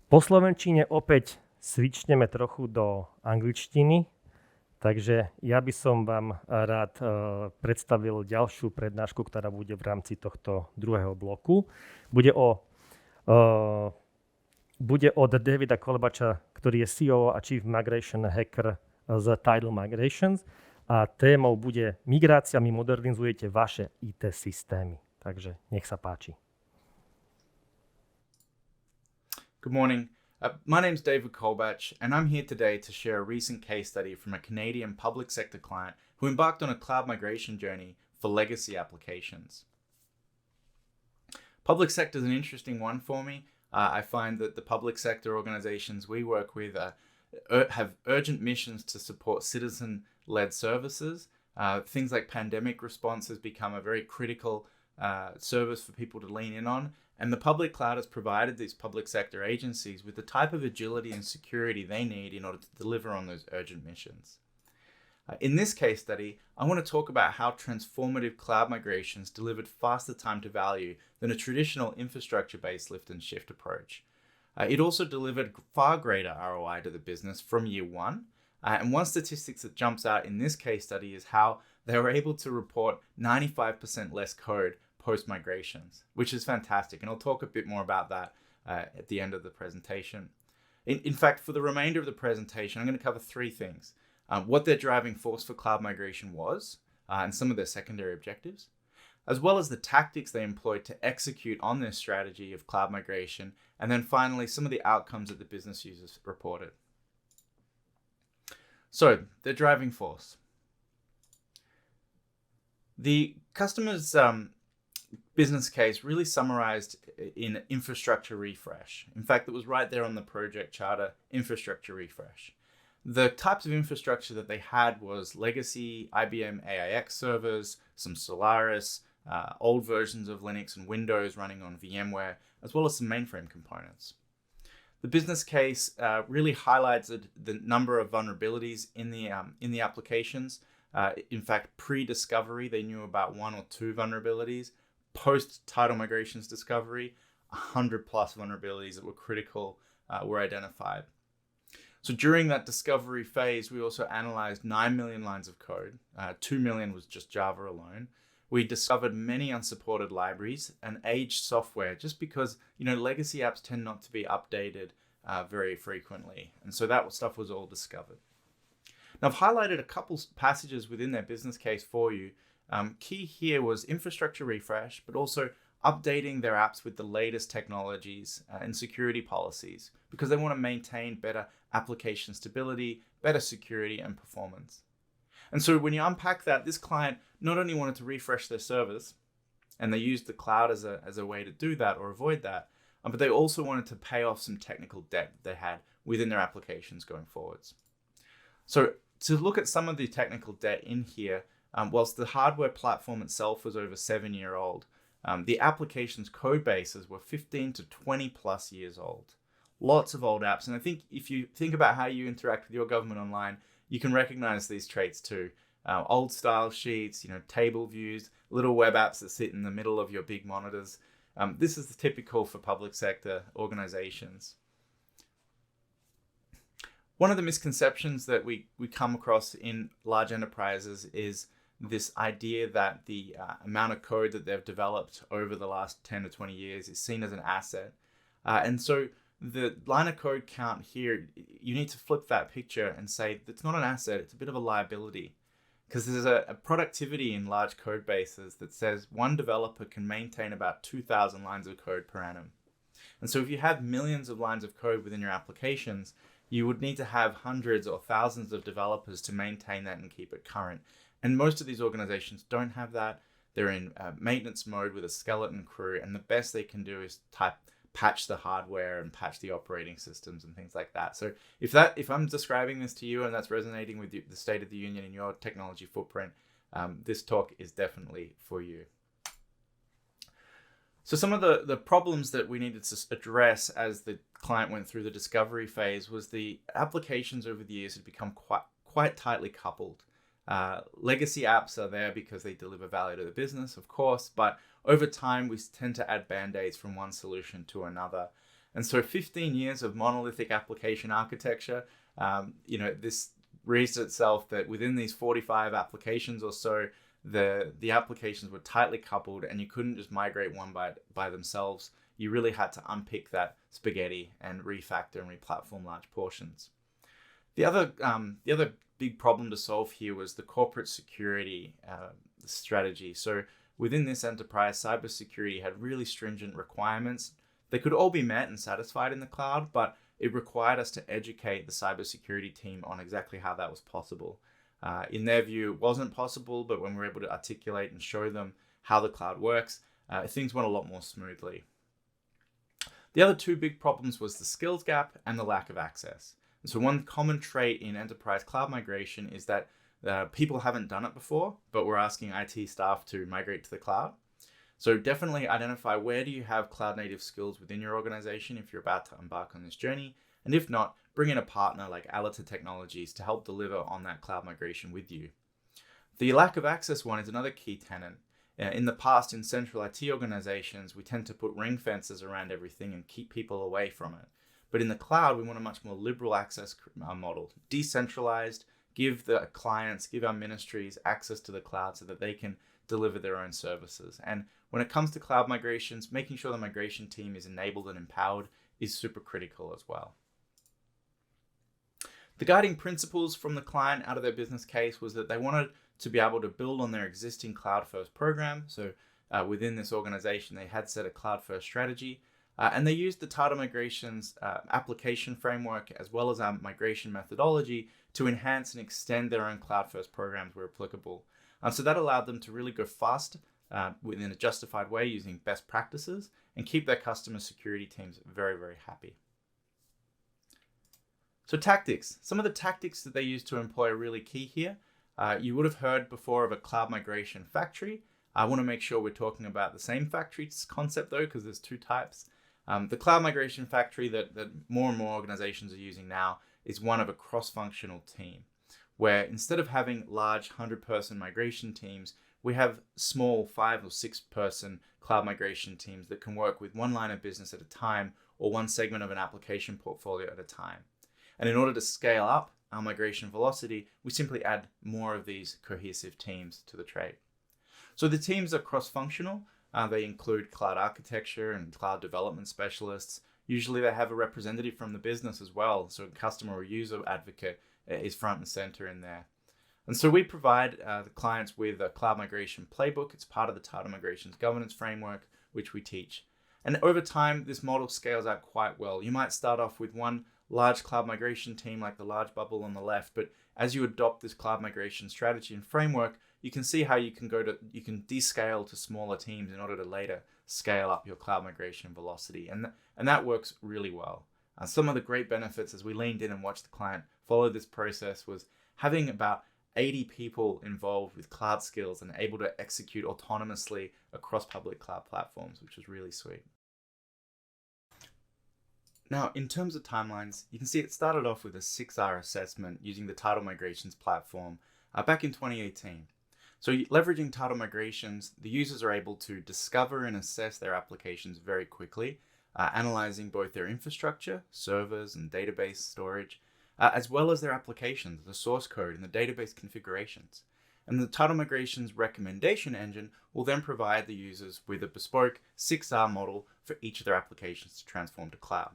Po slovenčine opäť switchneme trochu do angličtiny, takže ja by som vám rád predstavil ďalšiu prednášku, ktorá bude v rámci tohto druhého bloku. Bude od Davida Colebatcha, ktorý je CEO a Chief Migration Hacker z Tidal Migrations, a témou bude Migráciami modernizujte vaše IT systémy. Takže nech sa páči. Good morning. My name's David Colebatch, and I'm here today to share a recent case study from a Canadian public sector client who embarked on a cloud migration journey for legacy applications. Public sector is an interesting one for me. I find that the public sector organizations we work with have urgent missions to support citizen-led services. Things like pandemic response has become a very critical service for people to lean in on. And the public cloud has provided these public sector agencies with the type of agility and security they need in order to deliver on those urgent missions. In this case study, I want to talk about how transformative cloud migrations delivered faster time to value than a traditional infrastructure-based lift and shift approach. It also delivered far greater ROI to the business from year one. And one statistic that jumps out in this case study is how they were able to report 95% less code post-migrations, which is fantastic. And I'll talk a bit more about that at the end of the presentation. In fact, for the remainder of the presentation, I'm going to cover three things. What their driving force for cloud migration was, and some of their secondary objectives, as well as the tactics they employed to execute on their strategy of cloud migration, and then finally, some of the outcomes that the business users reported. So, their driving force. The customer's business case really summarized in infrastructure refresh. In fact, it was right there on the project charter, infrastructure refresh. The types of infrastructure that they had was legacy IBM AIX servers, some Solaris, old versions of Linux and Windows running on VMware, as well as some mainframe components. The business case really highlights the number of vulnerabilities in the applications. In fact, pre-discovery, they knew about 1 or 2 vulnerabilities. Post-Tidal migrations discovery, 100 plus vulnerabilities that were critical were identified. So during that discovery phase, we also analyzed 9 million lines of code. 2 million was just Java alone. We discovered many unsupported libraries and aged software just because, legacy apps tend not to be updated very frequently. And so that stuff was all discovered. Now, I've highlighted a couple passages within their business case for you. Key here was infrastructure refresh, but also updating their apps with the latest technologies and security policies because they want to maintain better application stability, better security and performance. And so when you unpack that, this client not only wanted to refresh their servers, and they used the cloud as a way to do that or avoid that, but they also wanted to pay off some technical debt they had within their applications going forwards. So to look at some of the technical debt in here, whilst the hardware platform itself was over 7-year-old, the application's code bases were 15 to 20 plus years old. Lots of old apps. And I think if you think about how you interact with your government online, you can recognize these traits too. Old style sheets, table views, little web apps that sit in the middle of your big monitors. This is typical for public sector organizations. One of the misconceptions that we come across in large enterprises is this idea that the amount of code that they've developed over the last 10 to 20 years is seen as an asset. And so the line of code count here, you need to flip that picture and say it's not an asset, it's a bit of a liability. Because there's a productivity in large code bases that says one developer can maintain about 2,000 lines of code per annum. And so if you have millions of lines of code within your applications, you would need to have hundreds or thousands of developers to maintain that and keep it current. And most of these organizations don't have that. They're in maintenance mode with a skeleton crew, and the best they can do is patch the hardware and patch the operating systems and things like that. So if I'm describing this to you and that's resonating with the state of the union in your technology footprint, this talk is definitely for you. So some of the problems that we needed to address as the client went through the discovery phase was the applications over the years had become quite tightly coupled. Legacy apps are there because they deliver value to the business, of course, but over time we tend to add band-aids from one solution to another. And so 15 years of monolithic application architecture, this reached itself that within these 45 applications or so, the applications were tightly coupled and you couldn't just migrate one by themselves. You really had to unpick that spaghetti and refactor and replatform large portions. The other big problem to solve here was the corporate security strategy. So within this enterprise, cybersecurity had really stringent requirements. They could all be met and satisfied in the cloud, but it required us to educate the cybersecurity team on exactly how that was possible. In their view, it wasn't possible, but when we were able to articulate and show them how the cloud works, things went a lot more smoothly. The other two big problems was the skills gap and the lack of access. And so one common trait in enterprise cloud migration is that people haven't done it before, but we're asking IT staff to migrate to the cloud. So definitely identify where do you have cloud native skills within your organization if you're about to embark on this journey. And if not, bring in a partner like Alita Technologies to help deliver on that cloud migration with you. The lack of access one is another key tenet. In the past, in central IT organizations, we tend to put ring fences around everything and keep people away from it. But in the cloud, we want a much more liberal access model, decentralized, give our ministries access to the cloud so that they can deliver their own services. And when it comes to cloud migrations, making sure the migration team is enabled and empowered is super critical as well. The guiding principles from the client out of their business case was that they wanted to be able to build on their existing cloud-first program. So within this organization, they had set a cloud-first strategy, and they used the Tata Migrations application framework as well as our migration methodology to enhance and extend their own cloud-first programs where applicable. So that allowed them to really go fast within a justified way using best practices and keep their customer security teams very, very happy. So tactics. Some of the tactics that they use to employ are really key here. You would have heard before of a cloud migration factory. I want to make sure we're talking about the same factory concept though, because there's two types. The cloud migration factory that more and more organizations are using now is one of a cross-functional team, where instead of having large 100-person migration teams, we have small 5 or 6-person cloud migration teams that can work with one line of business at a time or one segment of an application portfolio at a time. And in order to scale up our migration velocity, we simply add more of these cohesive teams to the trade. So the teams are cross-functional. They include cloud architecture and cloud development specialists. Usually they have a representative from the business as well. So a customer or user advocate is front and center in there. And so we provide the clients with a cloud migration playbook. It's part of the Tata Migrations governance framework, which we teach. And over time, this model scales out quite well. You might start off with one large cloud migration team like the large bubble on the left, but as you adopt this cloud migration strategy and framework, you can see how you can descale to smaller teams in order to later scale up your cloud migration velocity. And that works really well. Some of the great benefits as we leaned in and watched the client follow this process was having about 80 people involved with cloud skills and able to execute autonomously across public cloud platforms, which was really sweet. Now, in terms of timelines, you can see it started off with a 6R assessment using the Tata Migrations platform back in 2018. So leveraging Tata Migrations, the users are able to discover and assess their applications very quickly, analyzing both their infrastructure, servers and database storage, as well as their applications, the source code and the database configurations. And the Tata Migrations recommendation engine will then provide the users with a bespoke 6R model for each of their applications to transform to cloud.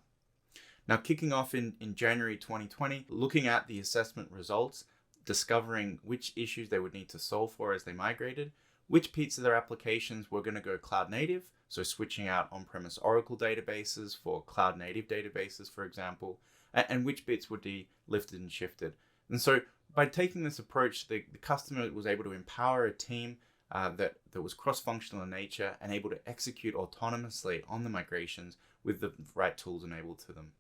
Now, kicking off in January 2020, looking at the assessment results, discovering which issues they would need to solve for as they migrated, which bits of their applications were going to go cloud native, so switching out on-premise Oracle databases for cloud native databases, for example, and which bits would be lifted and shifted. And so by taking this approach, the customer was able to empower a team that was cross-functional in nature and able to execute autonomously on the migrations with the right tools enabled to them.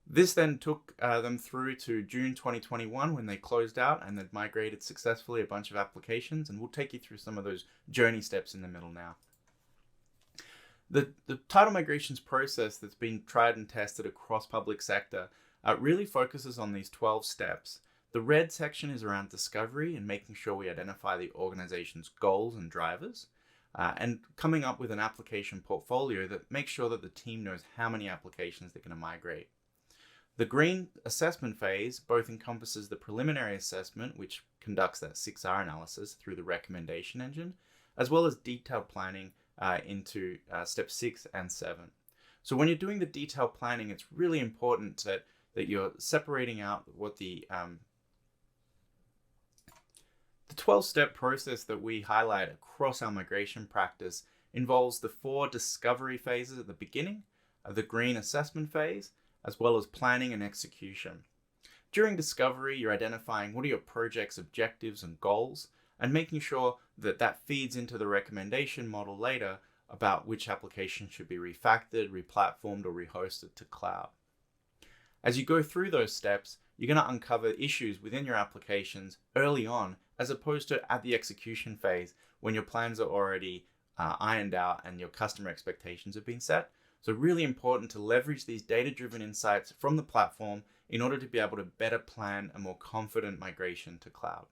This then took them through to June 2021 when they closed out and they'd migrated successfully a bunch of applications, and we'll take you through some of those journey steps in the middle now. The Tata Migrations process that's been tried and tested across public sector really focuses on these 12 steps. The red section is around discovery and making sure we identify the organization's goals and drivers. and coming up with an application portfolio that makes sure that the team knows how many applications they're going to migrate. The green assessment phase both encompasses the preliminary assessment, which conducts that 6R analysis through the recommendation engine, as well as detailed planning into step 6 and 7. So when you're doing the detailed planning, it's really important that you're separating out what the 12-step process that we highlight across our migration practice involves the 4 discovery phases at the beginning, the green assessment phase, as well as planning and execution. During discovery, you're identifying what are your project's objectives and goals, and making sure that that feeds into the recommendation model later about which application should be refactored, replatformed, or rehosted to cloud. As you go through those steps, you're going to uncover issues within your applications early on, as opposed to at the execution phase when your plans are already ironed out and your customer expectations have been set. So really important to leverage these data-driven insights from the platform in order to be able to better plan a more confident migration to cloud.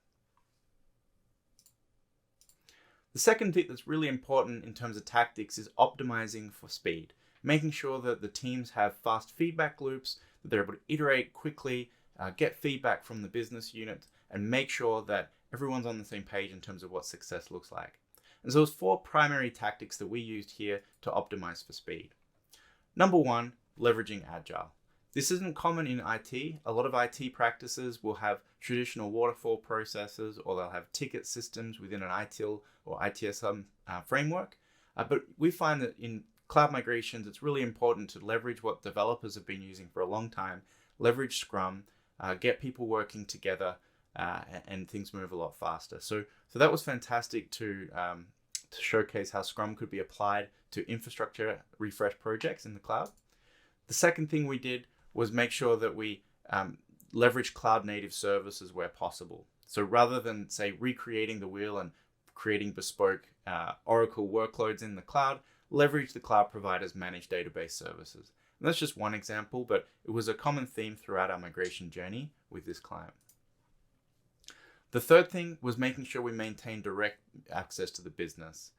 The second thing that's really important in terms of tactics is optimizing for speed, making sure that the teams have fast feedback loops, that they're able to iterate quickly, get feedback from the business unit, and make sure that everyone's on the same page in terms of what success looks like. And so there's 4 primary tactics that we used here to optimize for speed. Number 1, leveraging Agile. This isn't common in IT. A lot of IT practices will have traditional waterfall processes, or they'll have ticket systems within an ITIL or ITSM framework. But we find that in cloud migrations, it's really important to leverage what developers have been using for a long time, leverage Scrum, get people working together, and things move a lot faster. So that was fantastic to showcase how Scrum could be applied to infrastructure refresh projects in the cloud. The second thing we did was make sure that we leverage cloud native services where possible. So rather than, say, recreating the wheel and creating bespoke Oracle workloads in the cloud, leverage the cloud provider's managed database services. And that's just one example, but it was a common theme throughout our migration journey with this client. The third thing was making sure we maintained direct access to the business.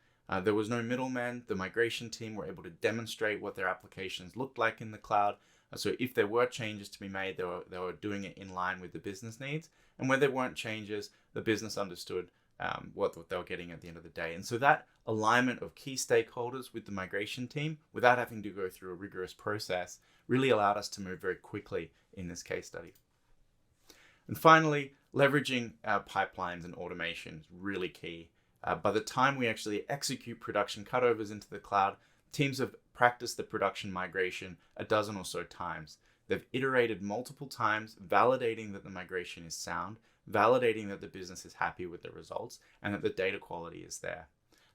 There was no middleman. The migration team were able to demonstrate what their applications looked like in the cloud. So if there were changes to be made, they were doing it in line with the business needs. And when there weren't changes, the business understood what they were getting at the end of the day. And so that alignment of key stakeholders with the migration team, without having to go through a rigorous process, really allowed us to move very quickly in this case study. And finally, leveraging pipelines and automation is really key. By the time we actually execute production cutovers into the cloud, teams have practiced the production migration a dozen or so times. They've iterated multiple times, validating that the migration is sound, validating that the business is happy with the results, and that the data quality is there.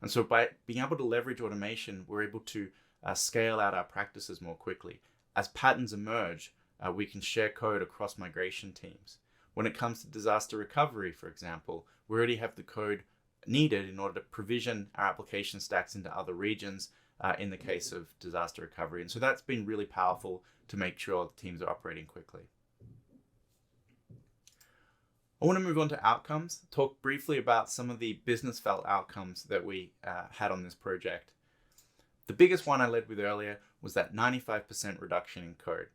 And so by being able to leverage automation, we're able to scale out our practices more quickly. As patterns emerge, we can share code across migration teams. When it comes to disaster recovery, for example, we already have the code needed in order to provision our application stacks into other regions in the case of disaster recovery. And so that's been really powerful to make sure the teams are operating quickly. I want to move on to outcomes, talk briefly about some of the business felt outcomes that we had on this project. The biggest one I led with earlier was that 95% reduction in code.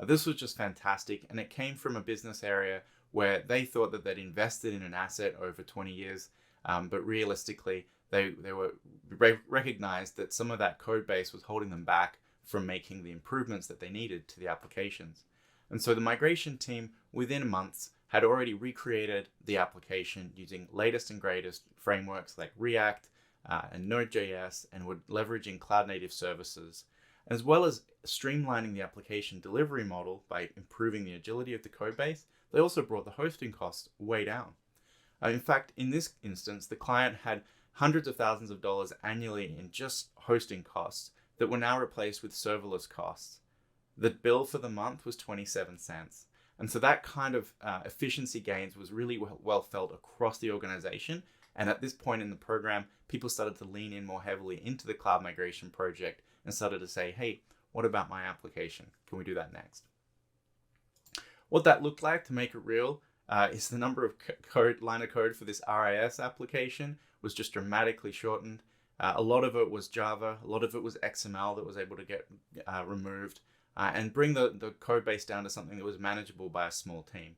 This was just fantastic, and it came from a business area where they thought that they'd invested in an asset over 20 years, but realistically, they were recognized that some of that code base was holding them back from making the improvements that they needed to the applications. And so the migration team, within months, had already recreated the application using latest and greatest frameworks like React and Node.js, and were leveraging cloud native services, as well as streamlining the application delivery model by improving the agility of the code base. They also brought the hosting costs way down. In fact, in this instance, the client had hundreds of thousands of dollars annually in just hosting costs that were now replaced with serverless costs. The bill for the month was 27 cents. And so that kind of efficiency gains was really well felt across the organization. And at this point in the program, people started to lean in more heavily into the cloud migration project and started to say, hey, what about my application? Can we do that next? What that looked like, to make it real, is the number of line of code for this RIS application was just dramatically shortened. A lot of it was Java, a lot of it was XML that was able to get removed and bring the code base down to something that was manageable by a small team.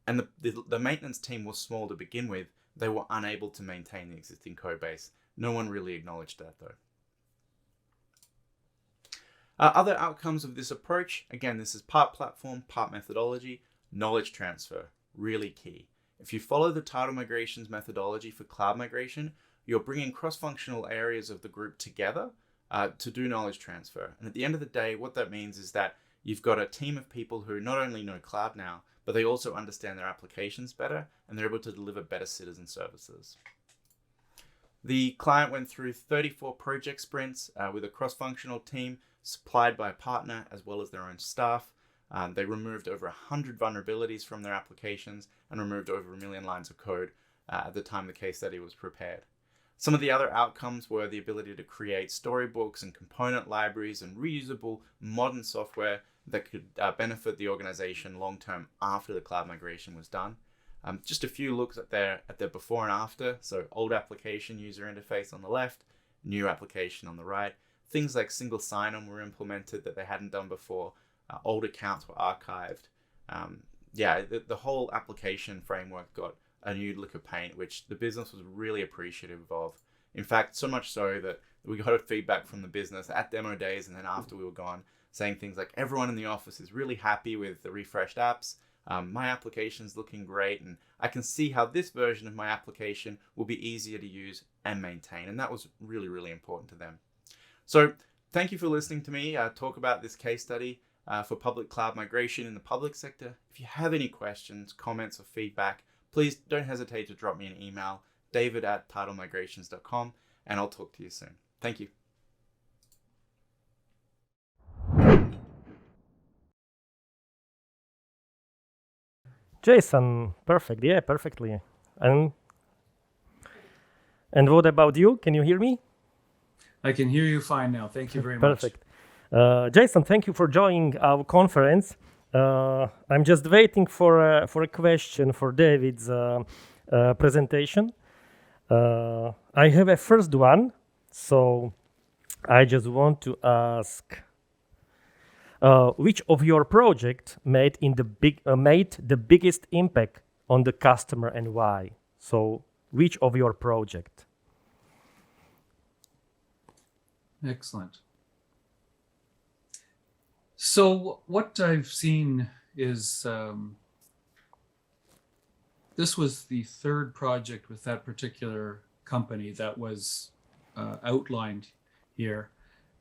And the maintenance team was small to begin with. They were unable to maintain the existing code base. No one really acknowledged that though. Other outcomes of this approach, again, this is part platform, part methodology, knowledge transfer, really key. If you follow the title migrations methodology for cloud migration, you're bringing cross-functional areas of the group together to do knowledge transfer. And at the end of the day, what that means is that you've got a team of people who not only know cloud now, but they also understand their applications better, and they're able to deliver better citizen services. The client went through 34 project sprints with a cross-functional team supplied by a partner as well as their own staff. They removed over 100 vulnerabilities from their applications and removed over 1 million lines of code at the time the case study was prepared. Some of the other outcomes were the ability to create storybooks and component libraries and reusable modern software that could benefit the organization long-term after the cloud migration was done. Just a few looks at their before and after. So old application user interface on the left, new application on the right. Things like single sign-on were implemented that they hadn't done before. Old accounts were archived. The whole application framework got a new lick of paint, which the business was really appreciative of. In fact, so much so that we got a feedback from the business at demo days and then after we were gone, saying things like, everyone in the office is really happy with the refreshed apps. My application's looking great, and I can see how this version of my application will be easier to use and maintain. And that was really, really important to them. So thank you for listening to me talk about this case study for public cloud migration in the public sector. If you have any questions, comments, or feedback, please don't hesitate to drop me an email, david@titlemigrations.com, and I'll talk to you soon. Thank you. Jason, perfect. Yeah, perfectly. And what about you? Can you hear me? I can hear you fine now. Thank you very much. Perfect. Jason, thank you for joining our conference. I'm just waiting for a question for David's presentation. I have a first one, so I just want to ask, which of your projects made the biggest impact on the customer and why? So, which of your project? Excellent. So what I've seen is this was the third project with that particular company that was outlined here,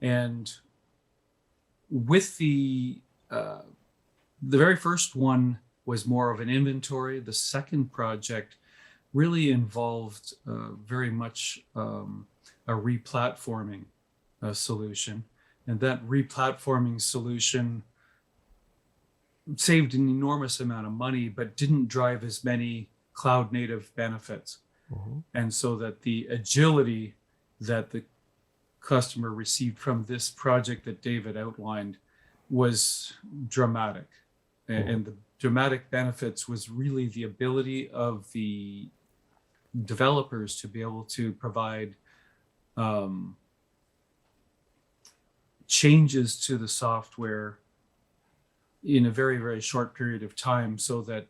and with the very first one was more of an inventory. The second project really involved very much a replatforming solution, and that replatforming solution saved an enormous amount of money but didn't drive as many cloud native benefits. Mm-hmm. And so that the agility that the customer received from this project that David outlined was dramatic. Mm-hmm. And the dramatic benefits was really the ability of the developers to be able to provide changes to the software in a very, very short period of time, so that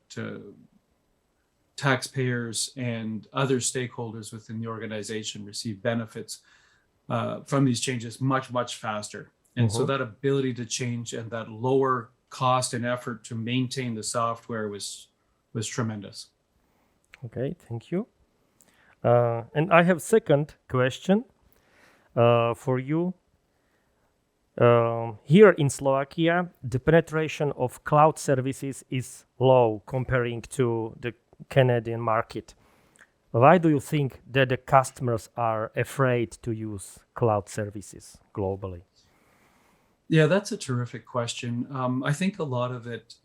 taxpayers and other stakeholders within the organization receive benefits from these changes much, much faster. And so that ability to change and that lower cost and effort to maintain the software was tremendous. Okay, thank you. And I have second question for you. Here in Slovakia, the penetration of cloud services is low comparing to the Canadian market. Why do you think that the customers are afraid to use cloud services globally? Yeah, that's a terrific question. I think a lot of it,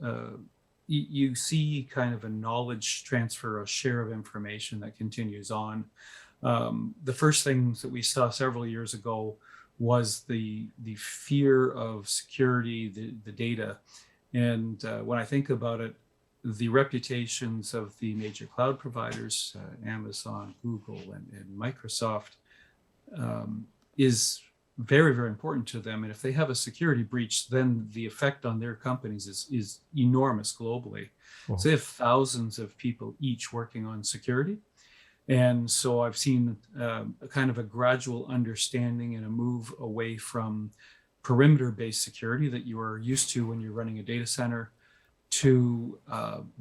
you see kind of a knowledge transfer, a share of information that continues on. The first things that we saw several years ago was the fear of security, the data. And when I think about it, the reputations of the major cloud providers, Amazon, Google, and Microsoft, is very, very important to them. And if they have a security breach, then the effect on their companies is enormous globally. So they have thousands of people each working on security. And so I've seen a kind of a gradual understanding and a move away from perimeter-based security that you are used to when you're running a data center to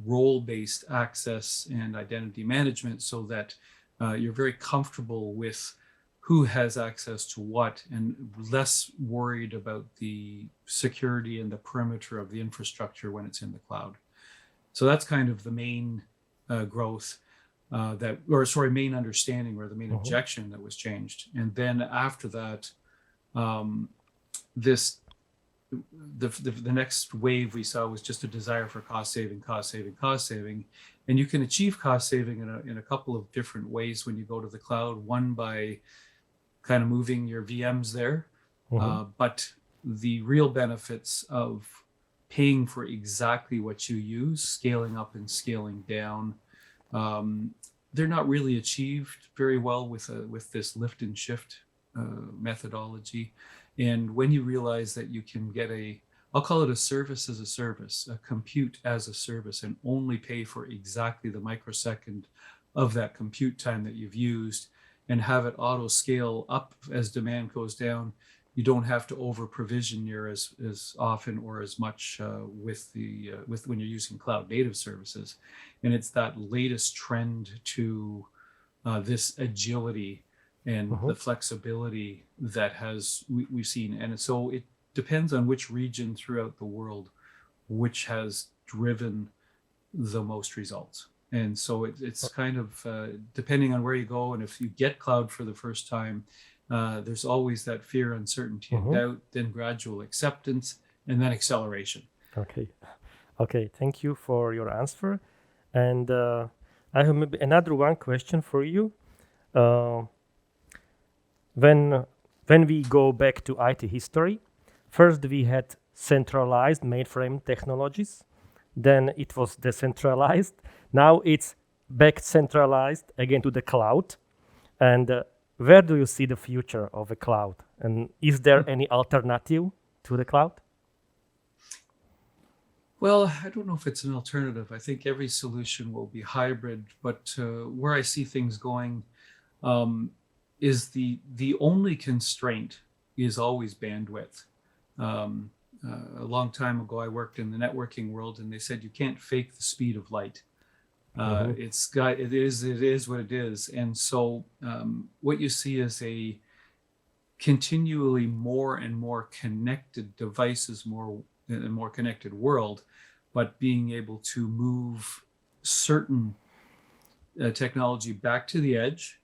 role-based access and identity management, so that you're very comfortable with who has access to what and less worried about the security and the perimeter of the infrastructure when it's in the cloud. So that's kind of the main growth main understanding, or the main objection that was changed. And then after that, the next wave we saw was just a desire for cost saving. And you can achieve cost saving in a couple of different ways when you go to the cloud. One, by kind of moving your VMs there, but the real benefits of paying for exactly what you use, scaling up and scaling down, they're not really achieved very well with this lift and shift methodology. And when you realize that you can get I'll call it a service as a service, a compute as a service, and only pay for exactly the microsecond of that compute time that you've used, and have it auto scale up as demand goes down, you don't have to over provision near as often or as much with when you're using cloud native services. And it's that latest trend to this agility and the flexibility that we've seen. And so it depends on which region throughout the world which has driven the most results. And so it's kind of depending on where you go, and if you get cloud for the first time, there's always that fear, uncertainty, and doubt, then gradual acceptance, and then acceleration. Okay, thank you for your answer. And I have maybe another one question for you. When we go back to IT history, first we had centralized mainframe technologies, then it was decentralized. Now it's back centralized again to the cloud. And where do you see the future of a cloud? And is there any alternative to the cloud? Well, I don't know if it's an alternative. I think every solution will be hybrid, but where I see things going is the only constraint is always bandwidth. A long time ago, I worked in the networking world, and they said you can't fake the speed of light. It is what it is. And so what you see is a continually more and more connected devices, more and more connected world, but being able to move certain technology back to the edge,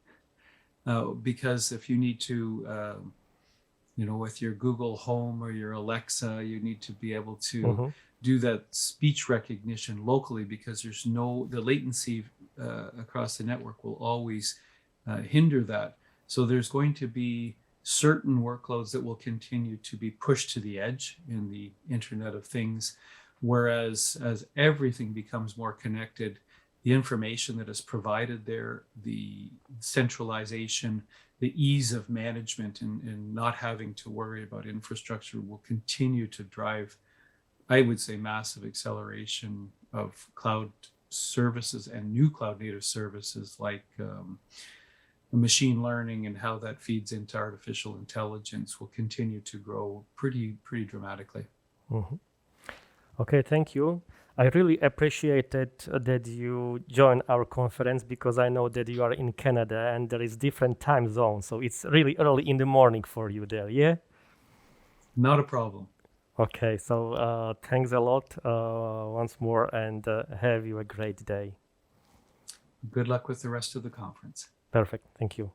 because if you need to, with your Google Home or your Alexa, you need to be able to do that speech recognition locally, because the latency across the network will always hinder that. So there's going to be certain workloads that will continue to be pushed to the edge in the Internet of Things, whereas as everything becomes more connected, the information that is provided there, the centralization, the ease of management, and not having to worry about infrastructure will continue to drive, I would say, massive acceleration of cloud services and new cloud native services like machine learning, and how that feeds into artificial intelligence will continue to grow pretty dramatically. Okay, thank you. I really appreciated that you joined our conference, because I know that you are in Canada and there is different time zones, so it's really early in the morning for you there, yeah? Not a problem. Okay, so thanks a lot once more, and have you a great day. Good luck with the rest of the conference. Perfect, thank you.